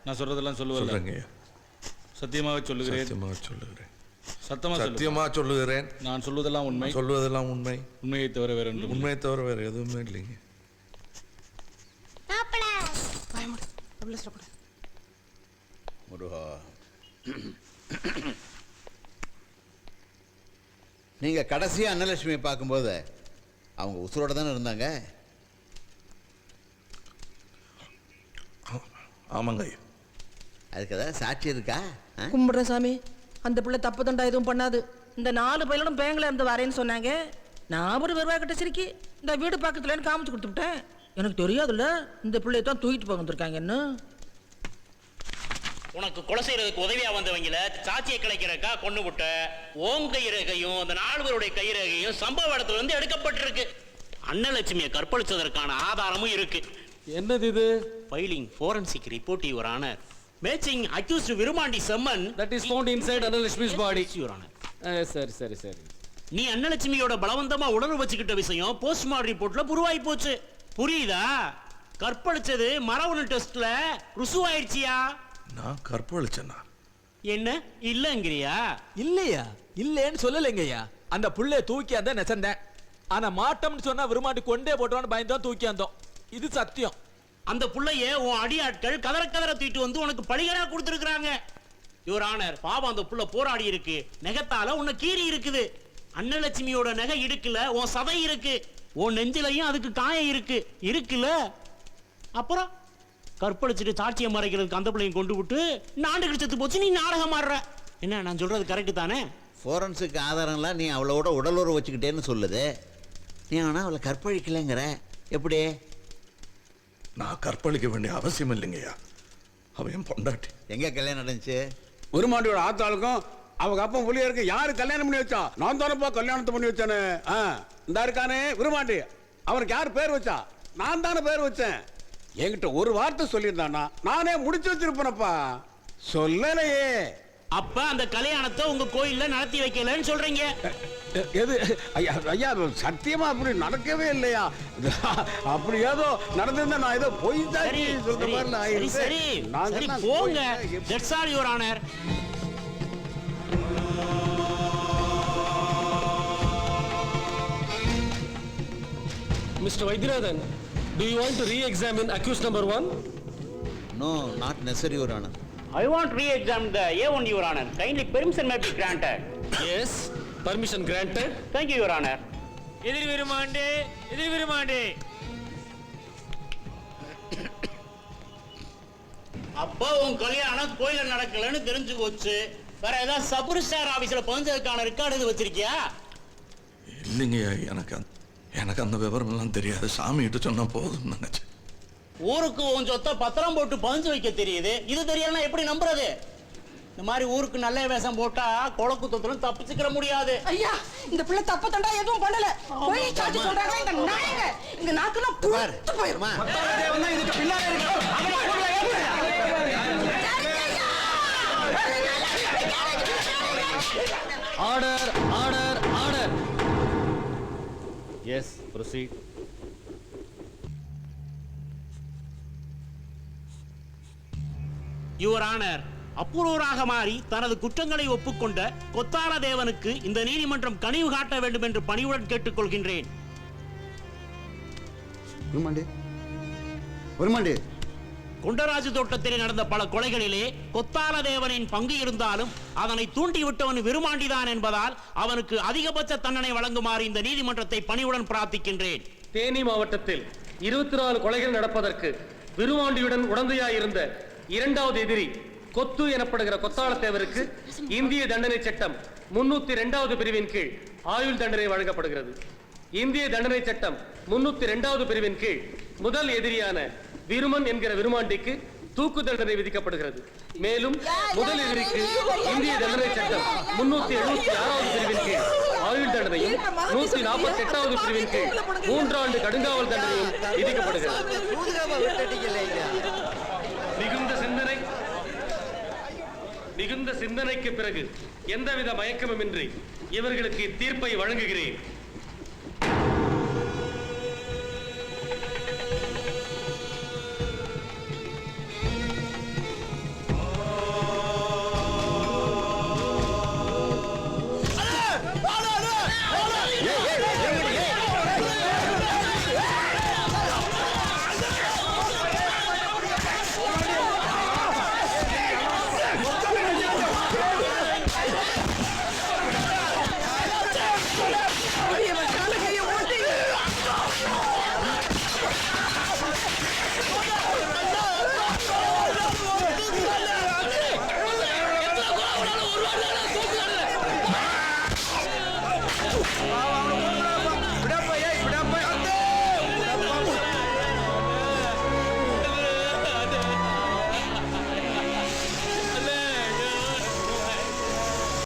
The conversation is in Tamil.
நான் சொல்றதெல்லாம் சொல்லுவேன். சத்தியமாக சொல்லுகிறேன். சத்தியமாக சொல்லுகிறேன். சத்தியமாக சொல்லுகிறேன். நான் சொல்வதெல்லாம் உண்மை. சொல்வதெல்லாம் உண்மை. உண்மையை தவிர வேற ஒன்றும். உண்மையை தவிர வேற எதுவுமே இல்லைங்க. முருகா, நீங்க கடைசியா அன்னலட்சுமியை பார்க்கும்போது அவங்க உசுரோட தானே இருந்தாங்க? ஆமாங்க. அதுக்கு ஏதாவது சாட்சி இருக்கா? கும்பிடுறேன் சாமி, அந்த பிள்ளை தப்பு தண்டா எதுவும் பண்ணாது. இந்த 4 பையனும் பேங்கில் இருந்து வரேன்னு சொன்னாங்க. நான் ஒரு வருவாய் கிட்ட சிரிக்கி இந்த வீடு பக்கத்துலன்னு காமிச்சு கொடுத்துட்டேன். எனக்கு தெரியாதுல்ல இந்த பிள்ளைய தான் தூக்கிட்டு போக வந்திருக்காங்கன்னு. உனக்கு கொலை செய்யறதுக்கு உதவியா வந்தவங்கள சாட்சியை கிடைக்கிறக்கா கொண்டு விட்ட ஓங்க கைரேகையும் அந்த 4 பேருடைய கைரேகையும் சம்பவ இடத்துல இருந்து எடுக்கப்பட்டிருக்கு. அன்னலட்சுமியை கற்பழிச்சதற்கான ஆதாரமும் இருக்கு. என்னது இது? Filing forensic report your honour. Matching accused Virumandi semen that is found inside Annalakshmi's body. Your honour. சரி. நீ அன்னலட்சுமியோட பலவந்தமா உடல் வச்சுக்கிட்ட விஷயம் போஸ்ட்மார்டம் ரிப்போர்ட்ல புருவாய் போச்சு. புரியுதா? கற்பழிச்சது மரபணு டெஸ்ட்ல ருசுவாயிருச்சியா? நான் கற்பழிச்சேனா? என்ன இல்லங்கிறியா? இல்லையா? இல்லைன்னு சொல்லலைங்கய்யா. அந்த புள்ளைய தூக்கி அந்த நெசந்தேன். ஆனா மாட்டம்னு சொன்னா விரும்மாண்டி கொண்டே போட்டோன்னு பயந்தான் தூக்கி வந்தோம். இது சத்தியம். அந்த புள்ளைய உன் அடியாட்கள் கதற தூக்கிட்டு வந்து உனக்கு பழிகளா கொடுத்திருக்காங்க. யுவர் ஆனர், பாவம் அந்த புள்ள போராடி இருக்கு. நெகத்தால உன்னை கீறி இருக்குது. அன்னலட்சுமியோட நகை இடுக்குல உன் சதை இருக்கு. உன் நெஞ்சிலையும் அதுக்கு காயம் இருக்குல்ல. அப்புறம் கற்பழிச்சுட்டு சாட்சியம் மறைக்கிறதுக்கு அந்த பிள்ளையும் கொண்டு விட்டு நாண்டு கிழிச்சத்து போச்சு. நீ நாடகம் ஆடுற. என்ன நான் சொல்றது கரெக்டு தானே? ஃபோரன்சிக் ஆதாரம்லாம் நீ அவளோட உடலுறவு வச்சுக்கிட்டேன்னு சொல்லுது. நீ ஆனால் அவளை கற்பழிக்கலைங்கிற எப்படி? நான் கற்பழிக்க வேண்டிய அவசியம் இல்லைங்கய்யா. அவன் என் பொண்டாட்டி. எங்கே கல்யாணம் நடந்துச்சு? விருமாண்டியோட ஆத்தாளுக்கும் அவங்க அப்பா புள்ளியருக்கு யாரு கல்யாணம் பண்ணி வச்சா? நான் தானப்பா கல்யாணத்தை பண்ணி வச்சானே. இந்த இருக்கானே விருமாண்டி, அவனுக்கு யார் பேர் வச்சா? நான் தானே பேர் வச்சேன். என்கிட்ட ஒரு வார்த்தை சொல்லியிருந்தானா நானே முடிச்சு வச்சிருப்பேனப்பா. சொல்லலையே. அப்ப அந்த கல்யாணத்தை உங்க கோயில்ல நடத்தி வைக்கலன்னு சொல்றீங்க? எது ஐயா? ஐயா சத்தியமா அப்படி நடக்கவே இல்லையா? அப்படி ஏதோ நடந்திருந்தா நான் ஏதோ போய் சொல்ற மாதிரி. சரி போங்க. That's all your honour. Mr. Vaidyanathan, do you want to re-examine accused number 1? No, not necessary, Your Honor. I want to re-examine the A1, Your Honor. Kindly permission may be granted. Yes, permission granted. Thank you, Your Honor. எதிர் விருமாண்டே. அப்போ உன் கல்யாணம் கோயில நடக்கலன்னு தெரிஞ்சு போச்சு. வேற ஏதாவது சபர் ஸ்டார் ஆபீஸ்ல பதிஞ்சதுக்கான ரெக்கார்டு இது வச்சிருக்கியா? இல்லைங்கய்யா, எனக்கு அந்த விவரம் எல்லாம் தெரியாது. சாமிகிட்ட சொன்னா போதும்னு நினைச்சேன். ஊருக்கு உன் சொத்தை பத்திரம் போட்டு பதிஞ்சு வைக்க தெரியுது. இது தெரியலன்னா எப்படி நம்புறது? இந்த மாதிரி ஊருக்கு நல்ல வேஷம் போட்டா கொலக்குத்தத்திலும் தப்பிச்சுக்கிற முடியாது. ஐயா, இந்த பிள்ளை தப்பு தண்டா எதுவும் பண்ணல. போய் சாட்சி சொல்றாங்க இந்த நாயங்க. இங்க நாக்குலாம் புடிச்சு போயிருமா? இதுக்கு பின்னாடி order. Yes, proceed. Your honour, அப்புறூராக மாறி தனது குற்றங்களை ஒப்புக்கொண்ட கொத்தார தேவனுக்கு இந்த நீதிமன்றம் கனிவு காட்ட வேண்டும் என்று பணிவுடன் கேட்டுக்கொள்கின்றேன். குண்டராஜு தோட்டத்தில் நடந்த பல கொலைகளிலே கொத்தார தேவனின் பங்கு இருந்தாலும் அதனை தூண்டிவிட்டவன் விருமாண்டிதான் என்பதால் அவனுக்கு அதிகபட்ச தண்டனை வழங்குமாறு இந்த நீதிமன்றத்தை பணிவுடன் பிரார்த்திக்கின்றேன். தேனி மாவட்டத்தில் 24 கொலைகள் நடப்பதற்கு விருமாண்டியுடன் உடந்தையாயிருந்த 2வது எதிரி கொத்து எனப்படுகிற கொத்தாளத்தேவருக்கு இந்திய தண்டனை சட்டம் 302வது பிரிவின் கீழ் ஆயுள் தண்டனை வழங்கப்படுகிறது. இந்திய தண்டனை சட்டம் 302வது பிரிவின் கீழ் முதல் எதிரியான விருமன் என்கிற விருமாண்டிக்கு தூக்கு தண்டனை விதிக்கப்படுகிறது. மேலும் முதல் எதிரிக்கு இந்திய தண்டனை சட்டம் 376வது பிரிவின் கீழ் ஆயுள் தண்டனையும் 148வது பிரிவின் கீழ் 3 ஆண்டு கடுங்காவல் தண்டனையும் விதிக்கப்படுகிறது. மிகுந்த சிந்தனைக்கு பிறகு எந்தவித மயக்கமுமின்றி இவர்களுக்கு தீர்ப்பை வழங்குகிறேன். வா வா